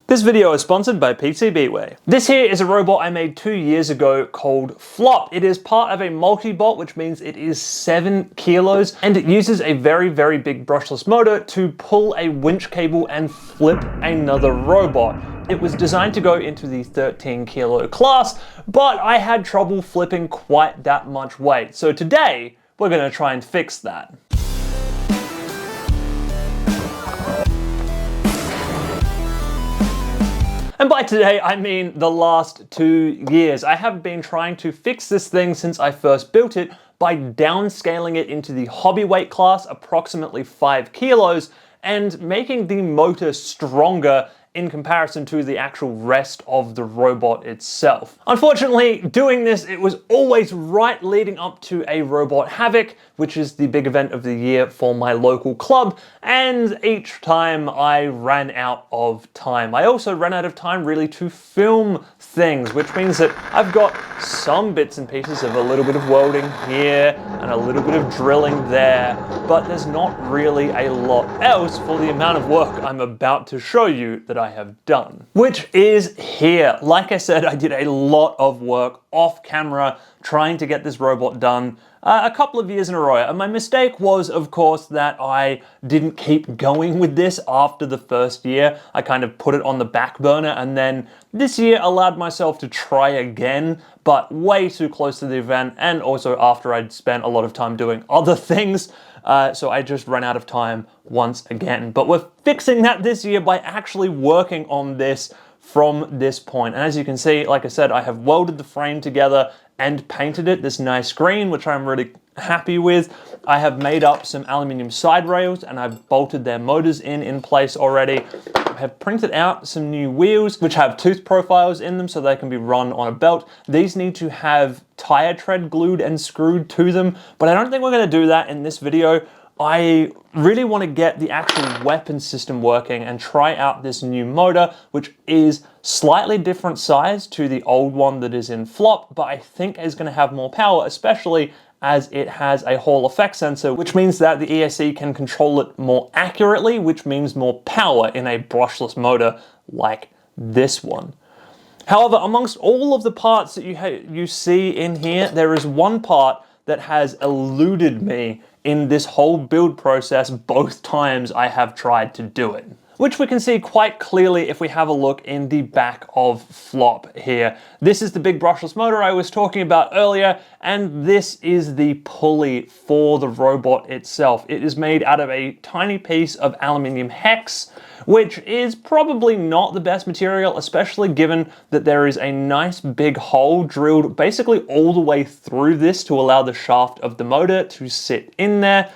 This video is sponsored by PCBWay. This here is a robot I made 2 years ago called Flop. It is part of a multi-bolt, which means it is 7 kilos, and it uses a very, very big brushless motor to pull a winch cable and flip another robot. It was designed to go into the 13 kilo class, but I had trouble flipping quite that much weight. So today, we're gonna try and fix that. And by today, I mean the last 2 years. I have been trying to fix this thing since I first built it by downscaling it into the hobby weight class, approximately 5 kilos, and making the motor stronger in comparison to the actual rest of the robot itself. Unfortunately, doing this, it was always right leading up to a Robot Havoc, which is the big event of the year for my local club, and each time I ran out of time. I also ran out of time really to film things, which means that I've got some bits and pieces of a little bit of welding here and a little bit of drilling there, but there's not really a lot else for the amount of work I'm about to show you that I have done. Which is here. Like I said, I did a lot of work off camera trying to get this robot done a couple of years in a row. And my mistake was, of course, that I didn't keep going with this after the first year. I kind of put it on the back burner, and then this year allowed myself to try again, but way too close to the event, and also after I'd spent a lot of time doing other things. So I just ran out of time once again. But we're fixing that this year by actually working on this from this point. And as you can see, like I said, I have welded the frame together and painted it this nice green, which I'm really happy with. I have made up some aluminium side rails and I've bolted their motors in place already. I have printed out some new wheels, which have tooth profiles in them so they can be run on a belt. These need to have tire tread glued and screwed to them, but I don't think we're gonna do that in this video. I really want to get the actual weapon system working and try out this new motor, which is slightly different size to the old one that is in Flop, but I think is going to have more power, especially as it has a Hall effect sensor, which means that the ESC can control it more accurately, which means more power in a brushless motor like this one. However, amongst all of the parts that you see in here, there is one part that has eluded me in this whole build process both times I have tried to do it, which we can see quite clearly if we have a look in the back of Flop here. This is the big brushless motor I was talking about earlier, and this is the pulley for the robot itself. It is made out of a tiny piece of aluminium hex, which is probably not the best material, especially given that there is a nice big hole drilled basically all the way through this to allow the shaft of the motor to sit in there.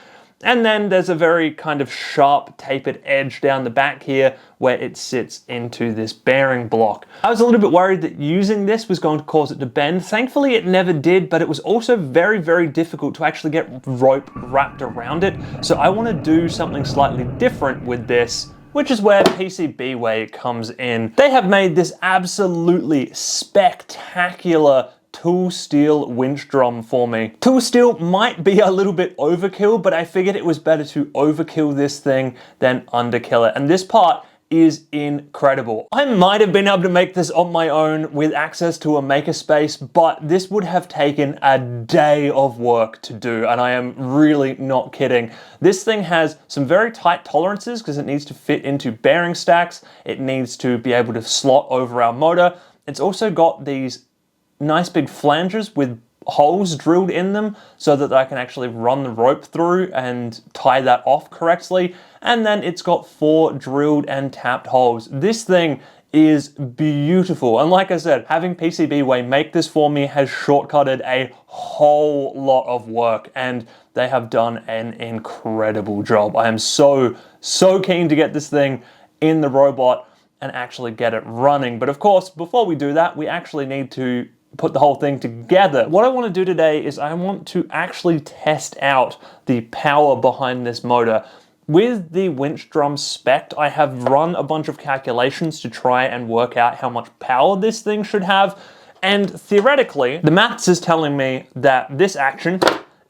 And then there's a very kind of sharp tapered edge down the back here where it sits into this bearing block. I was a little bit worried that using this was going to cause it to bend. Thankfully it never did, but it was also very, very difficult to actually get rope wrapped around it. So I want to do something slightly different with this, which is where PCBWay comes in. They have made this absolutely spectacular tool steel winch drum for me. Tool steel might be a little bit overkill, but I figured it was better to overkill this thing than underkill it. And this part is incredible. I might have been able to make this on my own with access to a makerspace, but this would have taken a day of work to do, and I am really not kidding. This thing has some very tight tolerances because it needs to fit into bearing stacks. It needs to be able to slot over our motor. It's also got these nice big flanges with holes drilled in them so that I can actually run the rope through and tie that off correctly. And then it's got 4 drilled and tapped holes. This thing is beautiful. And like I said, having PCBWay make this for me has shortcutted a whole lot of work, and they have done an incredible job. I am so keen to get this thing in the robot and actually get it running. But of course, before we do that, we actually need to put the whole thing together. What I want to do today is I want to actually test out the power behind this motor. With the winch drum spec, I have run a bunch of calculations to try and work out how much power this thing should have. And theoretically, the maths is telling me that this action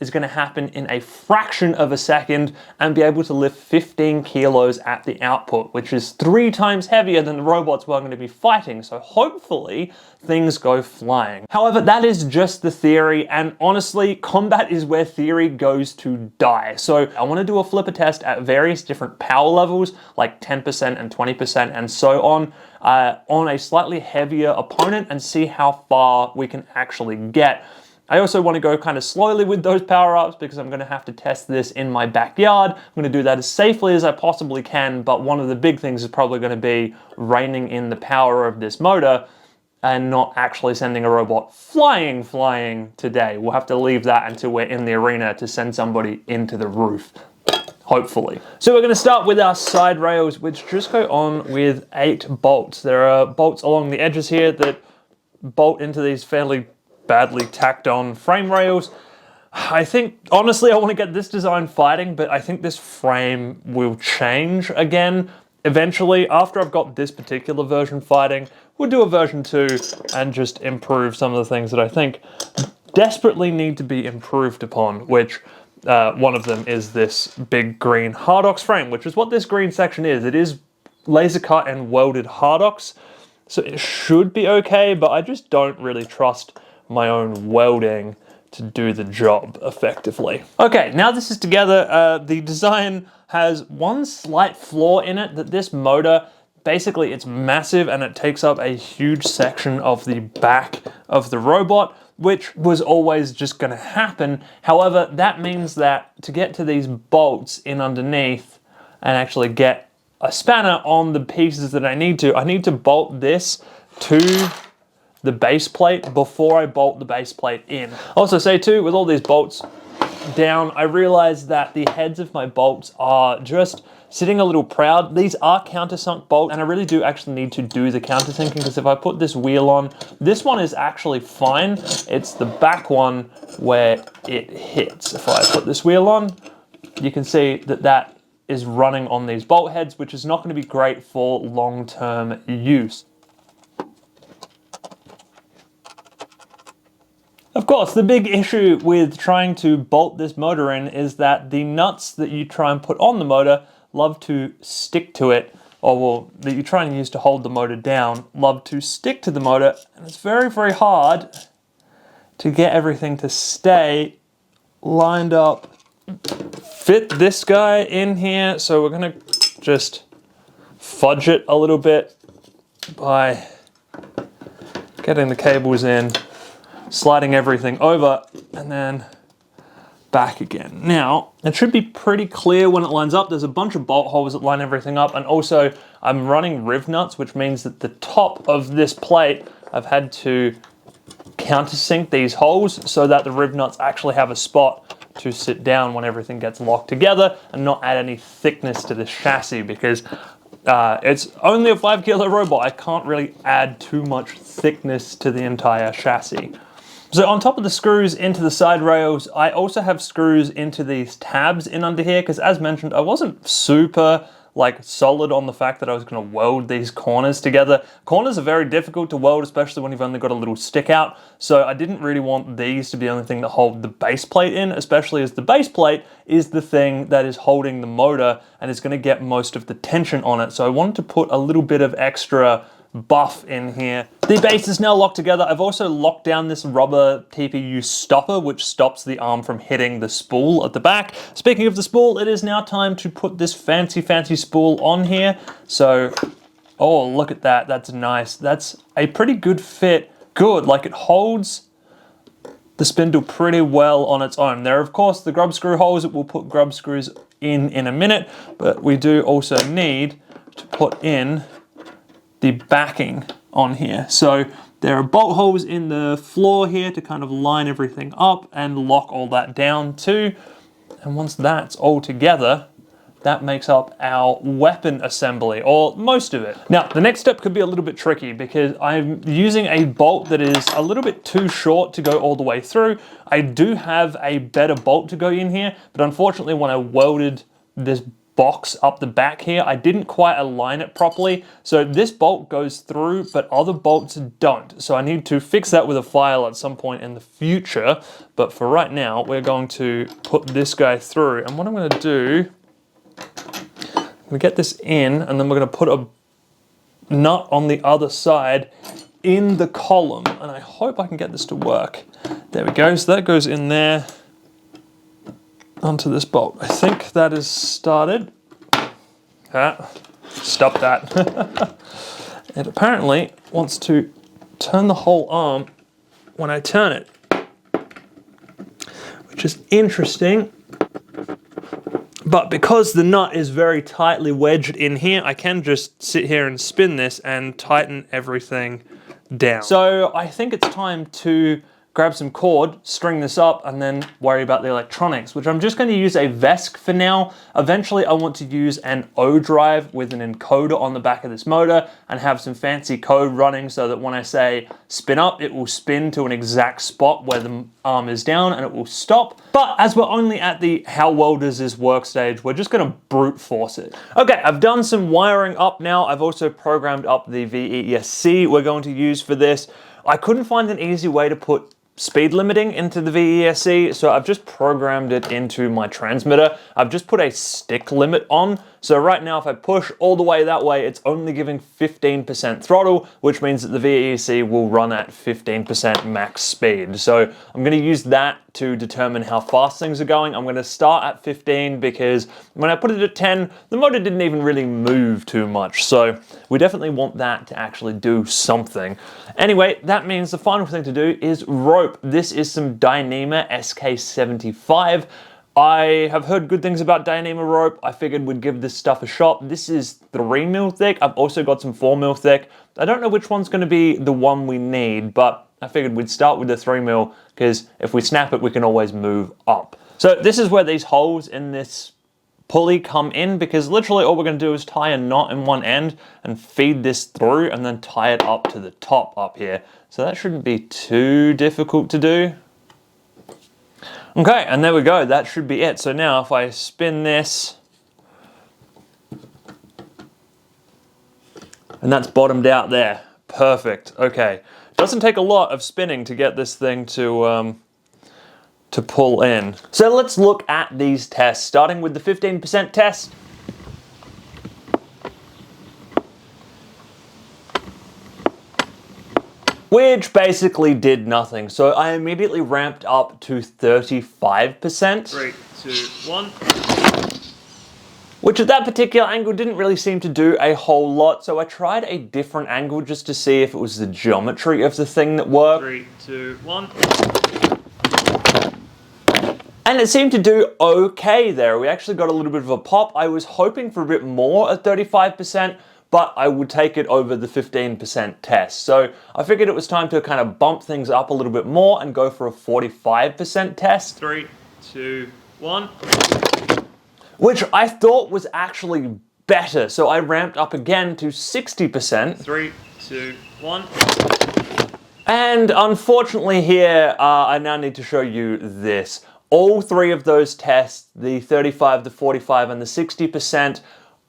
is going to happen in a fraction of a second and be able to lift 15 kilos at the output, which is 3 times heavier than the robots we're going to be fighting. So hopefully things go flying. However, that is just the theory, and honestly, combat is where theory goes to die. So I want to do a flipper test at various different power levels, like 10% and 20% and so on a slightly heavier opponent and see how far we can actually get. I also want to go kind of slowly with those power-ups because I'm going to have to test this in my backyard. I'm going to do that as safely as I possibly can, but one of the big things is probably going to be reining in the power of this motor and not actually sending a robot flying today. We'll have to leave that until we're in the arena to send somebody into the roof, hopefully. So we're going to start with our side rails, which just go on with 8 bolts. There are bolts along the edges here that bolt into these fairly badly tacked on frame rails. I think, honestly, I want to get this design fighting, but I think this frame will change again eventually. After I've got this particular version fighting, we'll do a version 2 and just improve some of the things that I think desperately need to be improved upon, which one of them is this big green Hardox frame, which is what this green section is. It is laser cut and welded Hardox, so it should be okay, but I just don't really trust my own welding to do the job effectively. Okay, now this is together, the design has one slight flaw in it, that this motor, basically it's massive and it takes up a huge section of the back of the robot, which was always just gonna happen. However, that means that to get to these bolts in underneath and actually get a spanner on the pieces that I need to bolt this to the base plate before I bolt the base plate in. Also say too, with all these bolts down, I realized that the heads of my bolts are just sitting a little proud. These are countersunk bolts, and I really do actually need to do the countersinking, because if I put this wheel on, this one is actually fine. It's the back one where it hits. If I put this wheel on, you can see that that is running on these bolt heads, which is not going to be great for long-term use. Of course, the big issue with trying to bolt this motor in is that the nuts that you try and put on the motor love to stick to it, or well, that you try and use to hold the motor down, love to stick to the motor, and it's very, very hard to get everything to stay lined up. Fit this guy in here, so we're gonna just fudge it a little bit by getting the cables in, sliding everything over, and then back again. Now, it should be pretty clear when it lines up. There's a bunch of bolt holes that line everything up, and also I'm running riv nuts, which means that the top of this plate, I've had to countersink these holes so that the riv nuts actually have a spot to sit down when everything gets locked together and not add any thickness to this chassis, because it's only a 5 kilo robot. I can't really add too much thickness to the entire chassis. So on top of the screws into the side rails, I also have screws into these tabs in under here, because as mentioned, I wasn't super solid on the fact that I was going to weld these corners together. Corners are very difficult to weld, especially when you've only got a little stick out. So I didn't really want these to be the only thing that hold the base plate in, especially as the base plate is the thing that is holding the motor and is going to get most of the tension on it. So I wanted to put a little bit of extra buff in here. The base is now locked together. I've also locked down this rubber TPU stopper, which stops the arm from hitting the spool at the back. Speaking of the spool, it is now time to put this fancy spool on here. So, oh, look at that. That's nice. That's a pretty good fit. Good, it holds the spindle pretty well on its own. There are, of course, the grub screw holes that we'll put grub screws in a minute, but we do also need to put in the backing on here. So there are bolt holes in the floor here to kind of line everything up and lock all that down too. And once that's all together, that makes up our weapon assembly, or most of it. Now, the next step could be a little bit tricky because I'm using a bolt that is a little bit too short to go all the way through. I do have a better bolt to go in here, but unfortunately when I welded this box up the back here. I didn't quite align it properly. So this bolt goes through, but other bolts don't. So I need to fix that with a file at some point in the future. But for right now, we're going to put this guy through. And what I'm gonna do, I'm gonna get this in, and then we're gonna put a nut on the other side in the column. And I hope I can get this to work. There we go, so that goes in there onto this bolt. I think that is started. Stop that. It apparently wants to turn the whole arm when I turn it, which is interesting. But because the nut is very tightly wedged in here, I can just sit here and spin this and tighten everything down. So I think it's time to grab some cord, string this up, and then worry about the electronics, which I'm just going to use a VESC for now. Eventually I want to use an O drive with an encoder on the back of this motor and have some fancy code running so that when I say spin up, it will spin to an exact spot where the arm is down and it will stop. But as we're only at the how well does this work stage, we're just going to brute force it. Okay, I've done some wiring up now. I've also programmed up the VESC we're going to use for this. I couldn't find an easy way to put speed limiting into the VESC, so I've just programmed it into my transmitter. I've just put a stick limit on, so right now if I push all the way that way, it's only giving 15% throttle, which means that the VESC will run at 15% max speed. So I'm going to use that to determine how fast things are going. I'm going to start at 15 because when I put it at 10, the motor didn't even really move too much, so we definitely want that to actually do something. Anyway, that means the final thing to do is rope. This is some Dyneema SK75. I have heard good things about Dyneema rope. I figured we'd give this stuff a shot. This is 3mm thick. I've also got some 4mm thick. I don't know which one's going to be the one we need, but I figured we'd start with the 3mm because if we snap it, we can always move up. So this is where these holes in this pulley come in, because literally all we're going to do is tie a knot in one end and feed this through and then tie it up to the top up here. So that shouldn't be too difficult to do. Okay, and there we go. That should be it. So now if I spin this, and that's bottomed out there. Perfect. Okay. Doesn't take a lot of spinning to get this thing to pull in. So let's look at these tests, starting with the 15% test. Which basically did nothing. So I immediately ramped up to 35%. 3, 2, 1. Which at that particular angle didn't really seem to do a whole lot. So I tried a different angle just to see if it was the geometry of the thing that worked. 3, 2, 1. And it seemed to do okay there. We actually got a little bit of a pop. I was hoping for a bit more at 35%, but I would take it over the 15% test. So I figured it was time to kind of bump things up a little bit more and go for a 45% test. 3, 2, 1. Which I thought was actually better. So I ramped up again to 60%. 3, 2, 1. And unfortunately here, I now need to show you this. All three of those tests, the 35, the 45, and the 60%,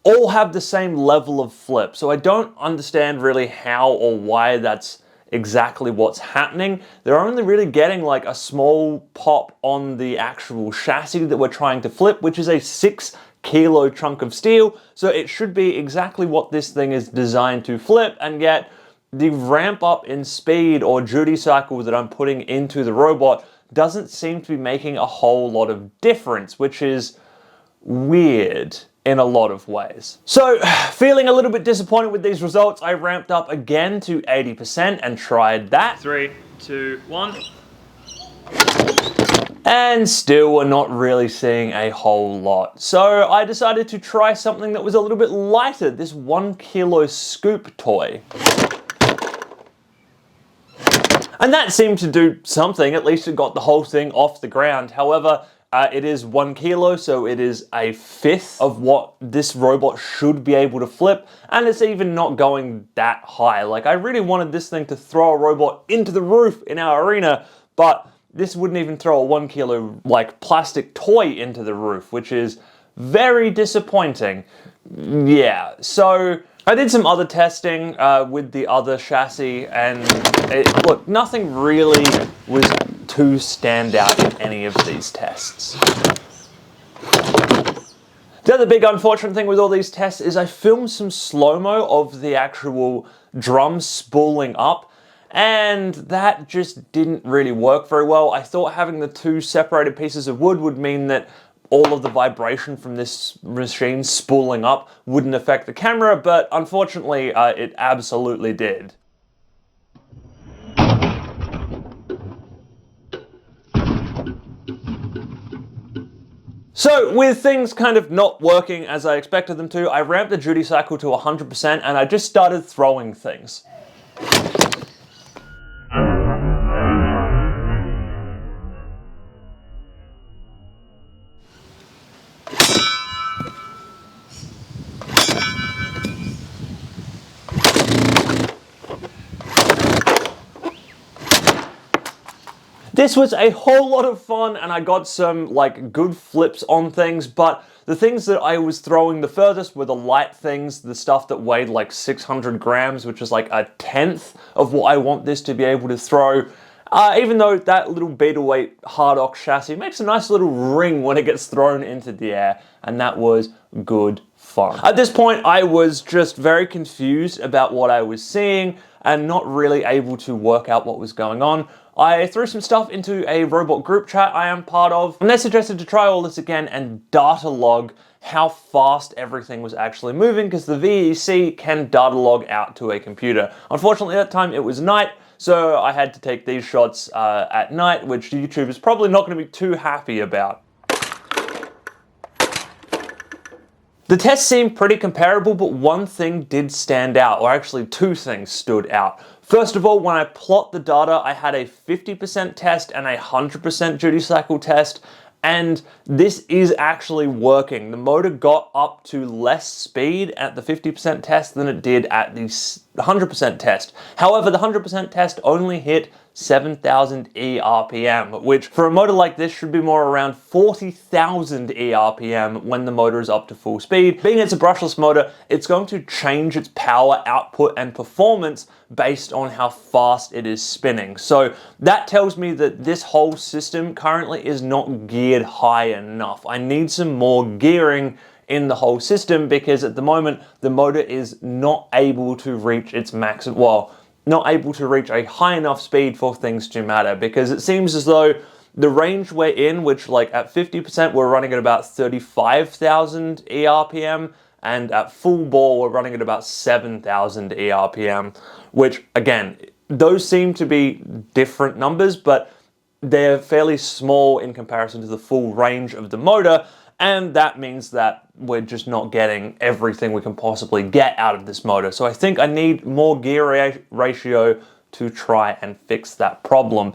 all have the same level of flip. So I don't understand really how or why that's exactly what's happening. They're only really getting like a small pop on the actual chassis that we're trying to flip, which is a 6-kilo chunk of steel. So it should be exactly what this thing is designed to flip, and yet the ramp up in speed or duty cycle that I'm putting into the robot doesn't seem to be making a whole lot of difference, which is weird in a lot of ways. So, feeling a little bit disappointed with these results, I ramped up again to 80% and tried that. 3, 2, 1. And still we're not really seeing a whole lot. So I decided to try something that was a little bit lighter, this 1-kilo scoop toy. And that seemed to do something. At least it got the whole thing off the ground. However, it is 1 kilo, so it is a fifth of what this robot should be able to flip, and it's even not going that high. Like, I really wanted this thing to throw a robot into the roof in our arena, but this wouldn't even throw a 1 kilo, like, plastic toy into the roof, which is very disappointing. Yeah, so I did some other testing with the other chassis, and look, nothing really was too stand out in any of these tests. The other big unfortunate thing with all these tests is I filmed some slow-mo of the actual drum spooling up, and that just didn't really work very well. I thought having the two separated pieces of wood would mean that all of the vibration from this machine spooling up wouldn't affect the camera, but unfortunately it absolutely did. So with things kind of not working as I expected them to, I ramped the duty cycle to 100% and I just started throwing things. This was a whole lot of fun and I got some like good flips on things, but the things that I was throwing the furthest were the light things, the stuff that weighed like 600 grams, which is like a tenth of what I want this to be able to throw. Even though that little beta weight Hardock chassis makes a nice little ring when it gets thrown into the air, and that was good fun. At this point, I was just very confused about what I was seeing and not really able to work out what was going on. I threw some stuff into a robot group chat I am part of, and they suggested to try all this again and data log how fast everything was actually moving, because the VEC can data log out to a computer. Unfortunately, at that time it was night, so I had to take these shots at night, which YouTube is probably not going to be too happy about. The tests seemed pretty comparable, but one thing did stand out, or actually two things stood out. First of all, when I plot the data, I had a 50% test and a 100% duty cycle test, and this is actually working. The motor got up to less speed at the 50% test than it did at the 100% test. However, the 100% test only hit 7,000 ERPM, which for a motor like this should be more around 40,000 ERPM when the motor is up to full speed. Being it's a brushless motor, it's going to change its power output and performance based on how fast it is spinning. So that tells me that this whole system currently is not geared high enough. I need some more gearing in the whole system, because at the moment the motor is not able to reach its max, well, not able to reach a high enough speed for things to matter, because it seems as though the range we're in, which like at 50% we're running at about 35,000 ERPM, and at full bore we're running at about 7,000 ERPM, which again, those seem to be different numbers, but they're fairly small in comparison to the full range of the motor, and that means that we're just not getting everything we can possibly get out of this motor. So I think I need more gear ratio to try and fix that problem.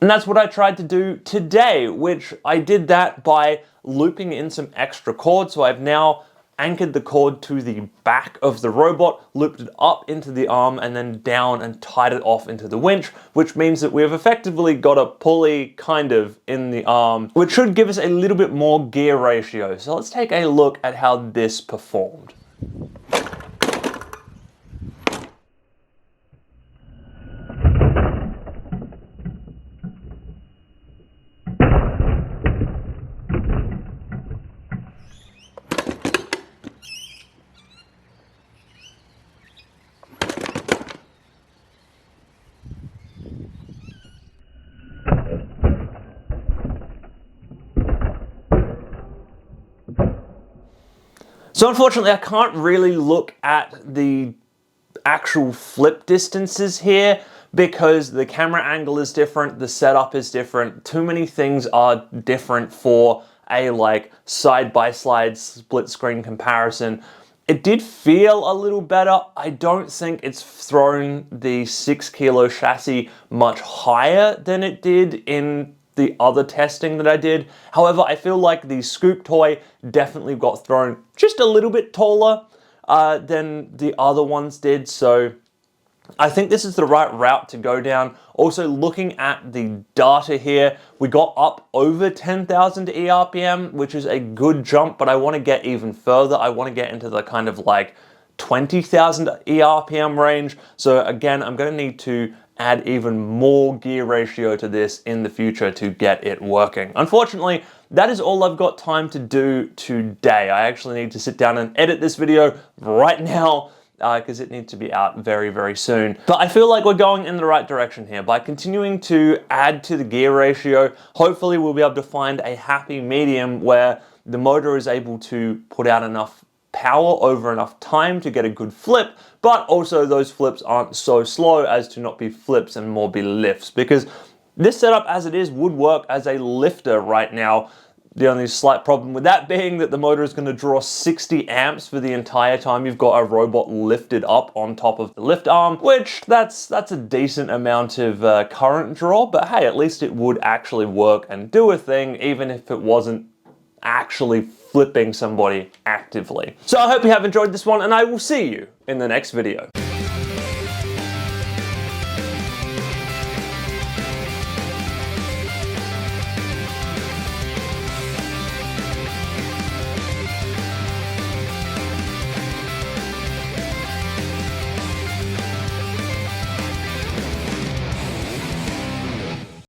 And that's what I tried to do today, which I did that by looping in some extra cord. So I've now anchored the cord to the back of the robot, looped it up into the arm, and then down and tied it off into the winch, which means that we've effectively got a pulley kind of in the arm, which should give us a little bit more gear ratio. So let's take a look at how this performed. So unfortunately, I can't really look at the actual flip distances here because the camera angle is different, the setup is different, too many things are different for a like side-by-side split screen comparison. It did feel a little better. I don't think it's thrown the 6 kilo chassis much higher than it did in the other testing that I did. However, I feel like the scoop toy definitely got thrown just a little bit taller than the other ones did. So I think this is the right route to go down. Also, looking at the data here, we got up over 10,000 ERPM, which is a good jump, but I want to get even further. I want to get into the kind of like 20,000 ERPM range. So again, I'm going to need to add even more gear ratio to this in the future to get it working. Unfortunately, that is all I've got time to do today. I actually need to sit down and edit this video right now, because it needs to be out very, very soon. But I feel like we're going in the right direction here. By continuing to add to the gear ratio, hopefully we'll be able to find a happy medium where the motor is able to put out enough power over enough time to get a good flip, but also those flips aren't so slow as to not be flips and more be lifts, because this setup as it is would work as a lifter right now. The only slight problem with that being that the motor is going to draw 60 amps for the entire time you've got a robot lifted up on top of the lift arm, which that's a decent amount of current draw, but hey, at least it would actually work and do a thing, even if it wasn't actually flipping somebody actively. So I hope you have enjoyed this one, and I will see you in the next video.